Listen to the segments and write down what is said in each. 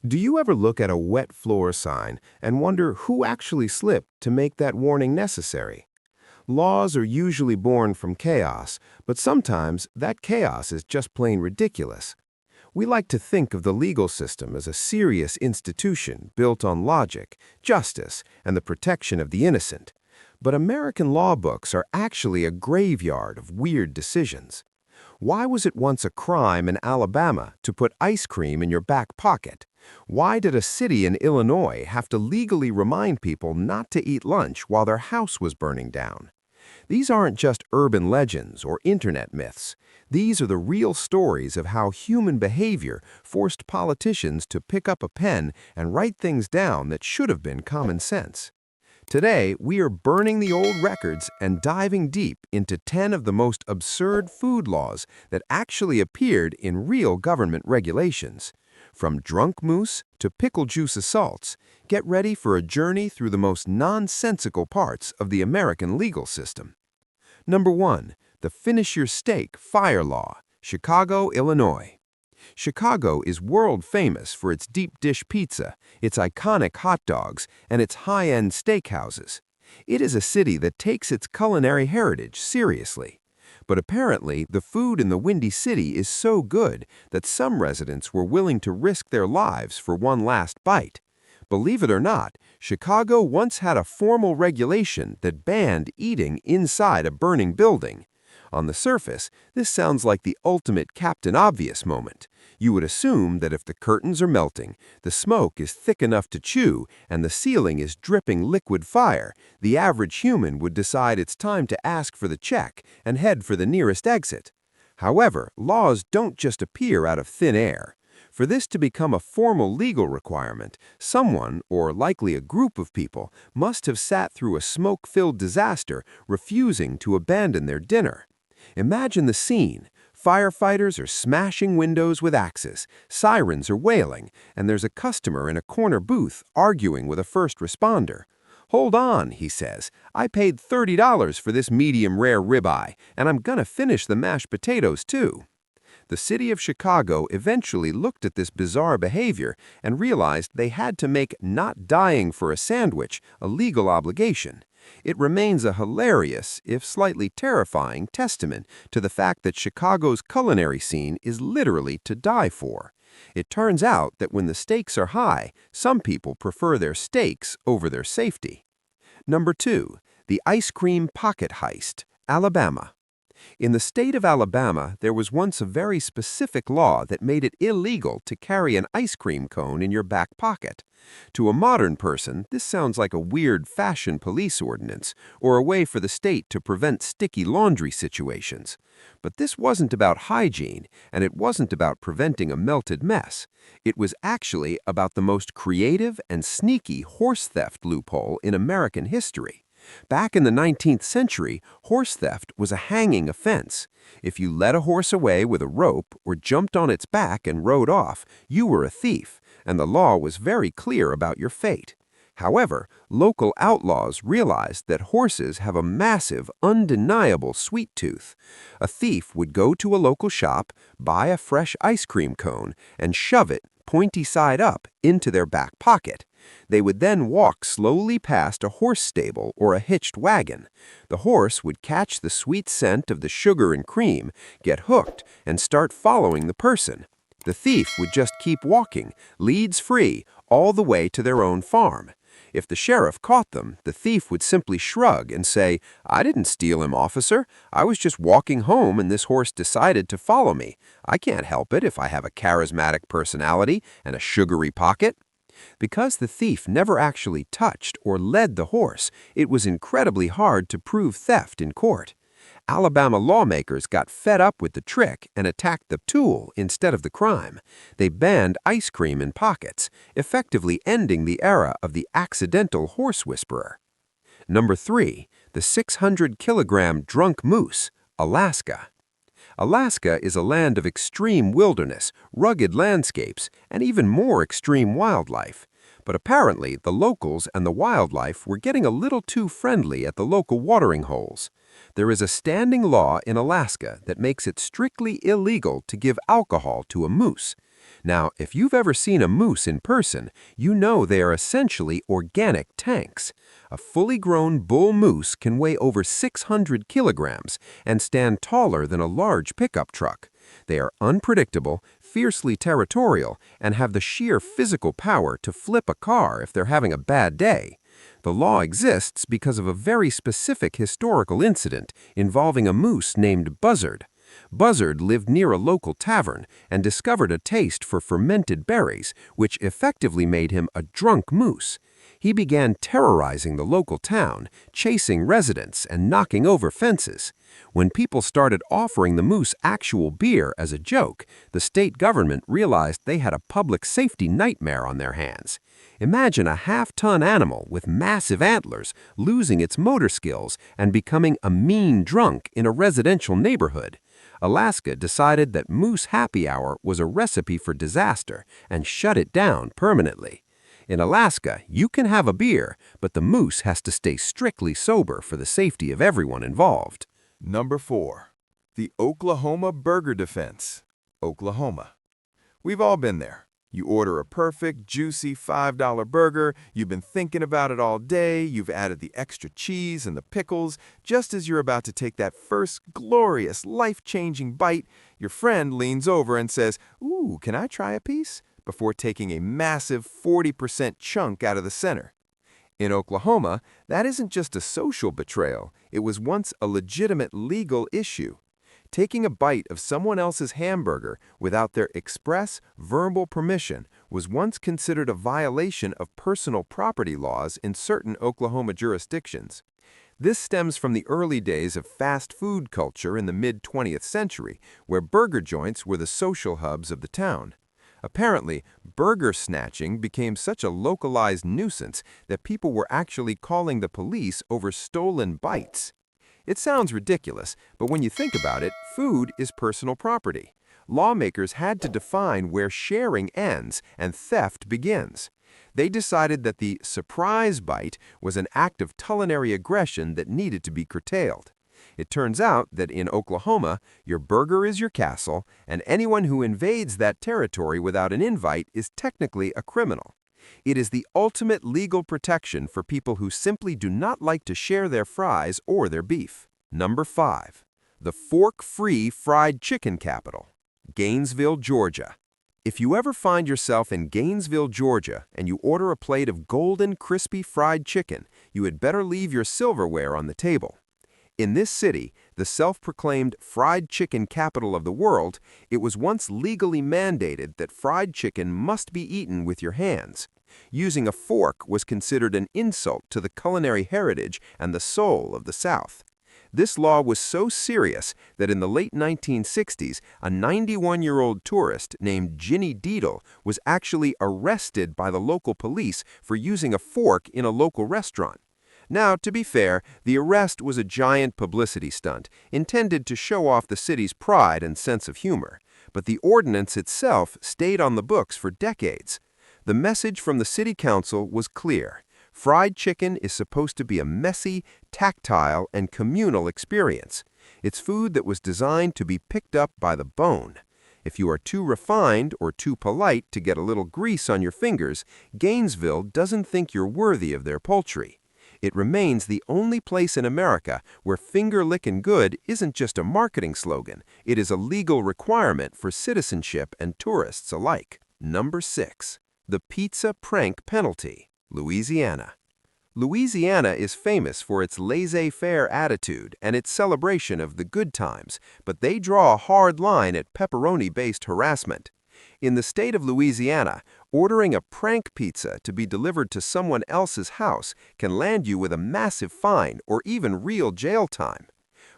Do you ever look at a wet floor sign and wonder who actually slipped to make that warning necessary? Laws are usually born from chaos, but sometimes that chaos is just plain ridiculous. We like to think of the legal system as a serious institution built on logic, justice, and the protection of the innocent. But American law books are actually a graveyard of weird decisions. Why was it once a crime in Alabama to put ice cream in your back pocket? Why did a city in Illinois have to legally remind people not to eat lunch while their house was burning down? These aren't just urban legends or internet myths. These are the real stories of how human behavior forced politicians to pick up a pen and write things down that should have been common sense. Today, we are burning the old records and diving deep into 10 of the most absurd food laws that actually appeared in real government regulations. From drunk moose to pickle juice assaults, get ready for a journey through the most nonsensical parts of the American legal system. Number 1. The Finish Your Steak Fire Law, Chicago, Illinois. Chicago is world famous for its deep dish pizza, its iconic hot dogs, and its high-end steakhouses. It is a city that takes its culinary heritage seriously. But apparently, the food in the Windy City is so good that some residents were willing to risk their lives for one last bite. Believe it or not, Chicago once had a formal regulation that banned eating inside a burning building. On the surface, this sounds like the ultimate Captain Obvious moment. You would assume that if the curtains are melting, the smoke is thick enough to chew, and the ceiling is dripping liquid fire, the average human would decide it's time to ask for the check and head for the nearest exit. However, laws don't just appear out of thin air. For this to become a formal legal requirement, someone, or likely a group of people, must have sat through a smoke-filled disaster, refusing to abandon their dinner. Imagine the scene. Firefighters are smashing windows with axes, sirens are wailing, and there's a customer in a corner booth arguing with a first responder. "Hold on," he says. "I paid $30 for this medium rare ribeye, and I'm gonna finish the mashed potatoes too." The city of Chicago eventually looked at this bizarre behavior and realized they had to make not dying for a sandwich a legal obligation. It remains a hilarious, if slightly terrifying, testament to the fact that Chicago's culinary scene is literally to die for. It turns out that when the stakes are high, some people prefer their steaks over their safety. Number 2. The Ice Cream Pocket Heist, Alabama. In the state of Alabama, there was once a very specific law that made it illegal to carry an ice cream cone in your back pocket. To a modern person, this sounds like a weird fashion police ordinance or a way for the state to prevent sticky laundry situations. But this wasn't about hygiene, and it wasn't about preventing a melted mess. It was actually about the most creative and sneaky horse theft loophole in American history. Back in the 19th century, horse theft was a hanging offense. If you led a horse away with a rope or jumped on its back and rode off, you were a thief, and the law was very clear about your fate. However, local outlaws realized that horses have a massive, undeniable sweet tooth. A thief would go to a local shop, buy a fresh ice cream cone, and shove it, pointy side up, into their back pocket. They would then walk slowly past a horse stable or a hitched wagon. The horse would catch the sweet scent of the sugar and cream, get hooked, and start following the person. The thief would just keep walking, leads free, all the way to their own farm. If the sheriff caught them, the thief would simply shrug and say, "I didn't steal him, officer. I was just walking home and this horse decided to follow me. I can't help it if I have a charismatic personality and a sugary pocket." Because the thief never actually touched or led the horse, it was incredibly hard to prove theft in court. Alabama lawmakers got fed up with the trick and attacked the tool instead of the crime. They banned ice cream in pockets, effectively ending the era of the accidental horse whisperer. Number 3. The 600-kilogram drunk moose, Alaska. Alaska is a land of extreme wilderness, rugged landscapes, and even more extreme wildlife. But apparently, the locals and the wildlife were getting a little too friendly at the local watering holes. There is a standing law in Alaska that makes it strictly illegal to give alcohol to a moose. Now, if you've ever seen a moose in person, you know they are essentially organic tanks. A fully grown bull moose can weigh over 600 kilograms and stand taller than a large pickup truck. They are unpredictable, fiercely territorial, and have the sheer physical power to flip a car if they're having a bad day. The law exists because of a very specific historical incident involving a moose named Buzzard. Buzzard lived near a local tavern and discovered a taste for fermented berries, which effectively made him a drunk moose. He began terrorizing the local town, chasing residents and knocking over fences. When people started offering the moose actual beer as a joke, the state government realized they had a public safety nightmare on their hands. Imagine a half-ton animal with massive antlers losing its motor skills and becoming a mean drunk in a residential neighborhood. Alaska decided that Moose Happy Hour was a recipe for disaster and shut it down permanently. In Alaska, you can have a beer, but the moose has to stay strictly sober for the safety of everyone involved. Number 4. The Oklahoma Burger Defense. Oklahoma. We've all been there. You order a perfect, juicy $5 burger, you've been thinking about it all day, you've added the extra cheese and the pickles. Just as you're about to take that first glorious, life-changing bite, your friend leans over and says, "Ooh, can I try a piece?" before taking a massive 40% chunk out of the center. In Oklahoma, that isn't just a social betrayal, it was once a legitimate legal issue. Taking a bite of someone else's hamburger without their express, verbal permission was once considered a violation of personal property laws in certain Oklahoma jurisdictions. This stems from the early days of fast food culture in the mid-20th century, where burger joints were the social hubs of the town. Apparently, burger snatching became such a localized nuisance that people were actually calling the police over stolen bites. It sounds ridiculous, but when you think about it, food is personal property. Lawmakers had to define where sharing ends and theft begins. They decided that the surprise bite was an act of culinary aggression that needed to be curtailed. It turns out that in Oklahoma, your burger is your castle, and anyone who invades that territory without an invite is technically a criminal. It is the ultimate legal protection for people who simply do not like to share their fries or their beef. Number 5. The Fork-Free Fried Chicken Capital. Gainesville, Georgia. If you ever find yourself in Gainesville, Georgia, and you order a plate of golden, crispy fried chicken, you had better leave your silverware on the table. In this city, the self-proclaimed fried chicken capital of the world, it was once legally mandated that fried chicken must be eaten with your hands. Using a fork was considered an insult to the culinary heritage and the soul of the South. This law was so serious that in the late 1960s, a 91-year-old tourist named Ginny Deedle was actually arrested by the local police for using a fork in a local restaurant. Now, to be fair, the arrest was a giant publicity stunt, intended to show off the city's pride and sense of humor. But the ordinance itself stayed on the books for decades. The message from the city council was clear. Fried chicken is supposed to be a messy, tactile, and communal experience. It's food that was designed to be picked up by the bone. If you are too refined or too polite to get a little grease on your fingers, Gainesville doesn't think you're worthy of their poultry. It remains the only place in America where finger-lickin' good isn't just a marketing slogan, it is a legal requirement for citizenship and tourists alike. Number 6. The Pizza Prank Penalty. Louisiana. Louisiana is famous for its laissez-faire attitude and its celebration of the good times, but they draw a hard line at pepperoni-based harassment. In the state of Louisiana, ordering a prank pizza to be delivered to someone else's house can land you with a massive fine or even real jail time.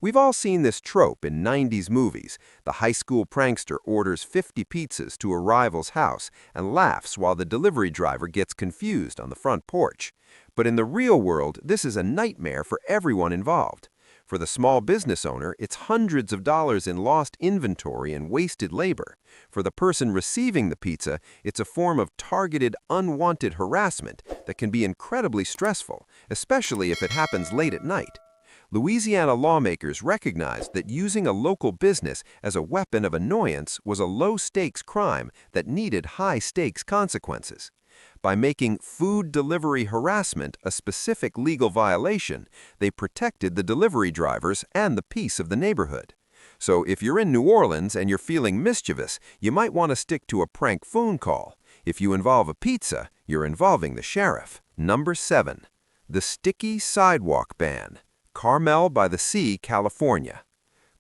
We've all seen this trope in 90s movies. The high school prankster orders 50 pizzas to a rival's house and laughs while the delivery driver gets confused on the front porch. But in the real world, this is a nightmare for everyone involved. For the small business owner, it's hundreds of dollars in lost inventory and wasted labor. For the person receiving the pizza, it's a form of targeted, unwanted harassment that can be incredibly stressful, especially if it happens late at night. Louisiana lawmakers recognized that using a local business as a weapon of annoyance was a low-stakes crime that needed high-stakes consequences. By making food delivery harassment a specific legal violation, they protected the delivery drivers and the peace of the neighborhood. So if you're in New Orleans and you're feeling mischievous, you might want to stick to a prank phone call. If you involve a pizza, you're involving the sheriff. Number 7. The Sticky Sidewalk Ban. Carmel by the Sea, California.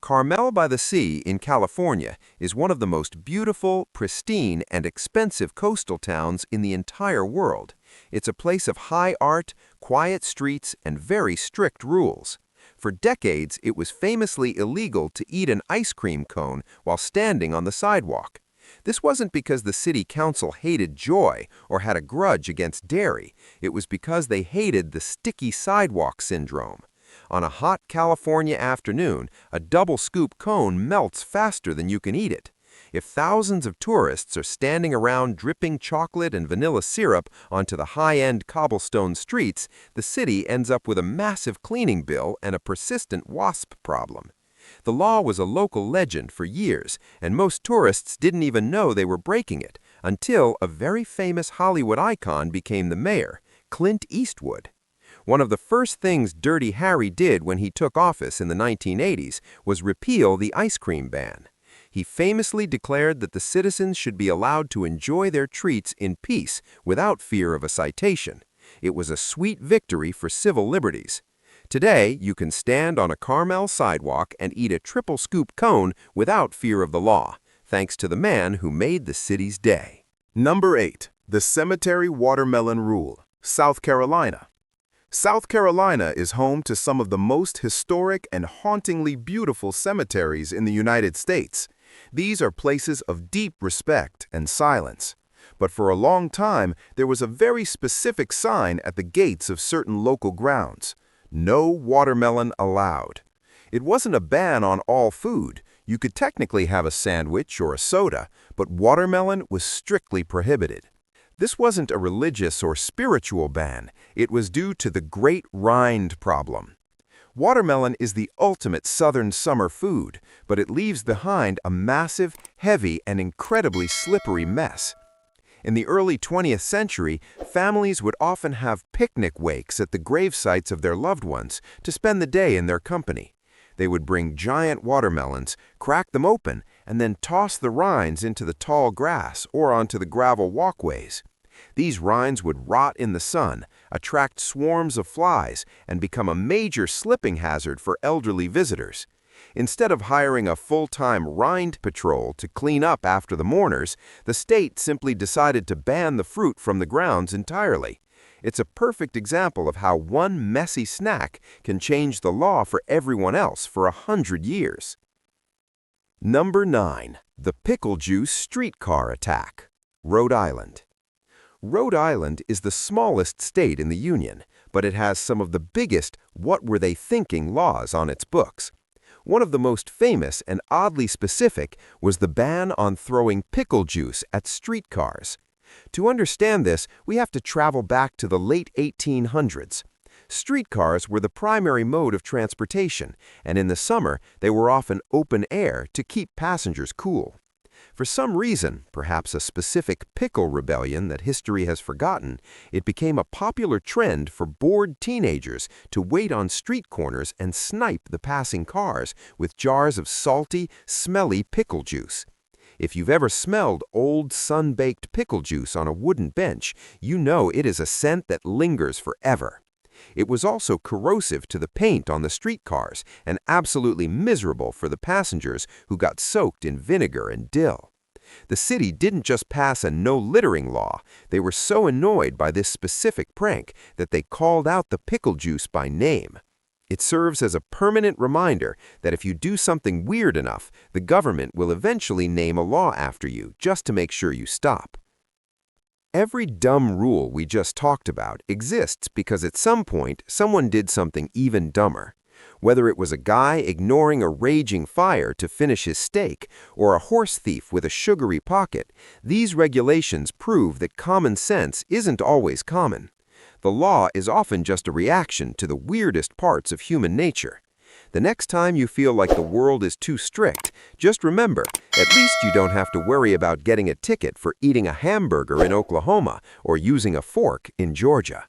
Carmel by the Sea in California is one of the most beautiful, pristine, and expensive coastal towns in the entire world. It's a place of high art, quiet streets, and very strict rules. For decades, it was famously illegal to eat an ice cream cone while standing on the sidewalk. This wasn't because the city council hated Joy or had a grudge against dairy. It was because they hated the sticky sidewalk syndrome. On a hot California afternoon, a double-scoop cone melts faster than you can eat it. If thousands of tourists are standing around dripping chocolate and vanilla syrup onto the high-end cobblestone streets, the city ends up with a massive cleaning bill and a persistent wasp problem. The law was a local legend for years, and most tourists didn't even know they were breaking it until a very famous Hollywood icon became the mayor, Clint Eastwood. One of the first things Dirty Harry did when he took office in the 1980s was repeal the ice cream ban. He famously declared that the citizens should be allowed to enjoy their treats in peace without fear of a citation. It was a sweet victory for civil liberties. Today, you can stand on a Carmel sidewalk and eat a triple-scoop cone without fear of the law, thanks to the man who made the city's day. Number 8. The Cemetery Watermelon Rule, South Carolina. South Carolina is home to some of the most historic and hauntingly beautiful cemeteries in the United States. These are places of deep respect and silence. But for a long time, there was a very specific sign at the gates of certain local grounds: no watermelon allowed. It wasn't a ban on all food. You could technically have a sandwich or a soda, but watermelon was strictly prohibited. This wasn't a religious or spiritual ban. It was due to the Great Rind problem. Watermelon is the ultimate southern summer food, but it leaves behind a massive, heavy, and incredibly slippery mess. In the early 20th century, families would often have picnic wakes at the grave sites of their loved ones to spend the day in their company. They would bring giant watermelons, crack them open, and then toss the rinds into the tall grass or onto the gravel walkways. These rinds would rot in the sun, attract swarms of flies, and become a major slipping hazard for elderly visitors. Instead of hiring a full-time rind patrol to clean up after the mourners, the state simply decided to ban the fruit from the grounds entirely. It's a perfect example of how one messy snack can change the law for everyone else for 100 years. Number 9. The Pickle Juice Streetcar Attack, Rhode Island. Rhode Island is the smallest state in the Union, but it has some of the biggest "what were they thinking" laws on its books. One of the most famous and oddly specific was the ban on throwing pickle juice at streetcars. To understand this, we have to travel back to the late 1800s. Streetcars were the primary mode of transportation, and in the summer, they were often open air to keep passengers cool. For some reason, perhaps a specific pickle rebellion that history has forgotten, it became a popular trend for bored teenagers to wait on street corners and snipe the passing cars with jars of salty, smelly pickle juice. If you've ever smelled old, sun-baked pickle juice on a wooden bench, you know it is a scent that lingers forever. It was also corrosive to the paint on the streetcars and absolutely miserable for the passengers who got soaked in vinegar and dill. The city didn't just pass a no littering law. They were so annoyed by this specific prank that they called out the pickle juice by name. It serves as a permanent reminder that if you do something weird enough, the government will eventually name a law after you just to make sure you stop. Every dumb rule we just talked about exists because at some point someone did something even dumber. Whether it was a guy ignoring a raging fire to finish his steak or a horse thief with a sugary pocket, these regulations prove that common sense isn't always common. The law is often just a reaction to the weirdest parts of human nature. The next time you feel like the world is too strict, just remember, at least you don't have to worry about getting a ticket for eating a hamburger in Oklahoma or using a fork in Georgia.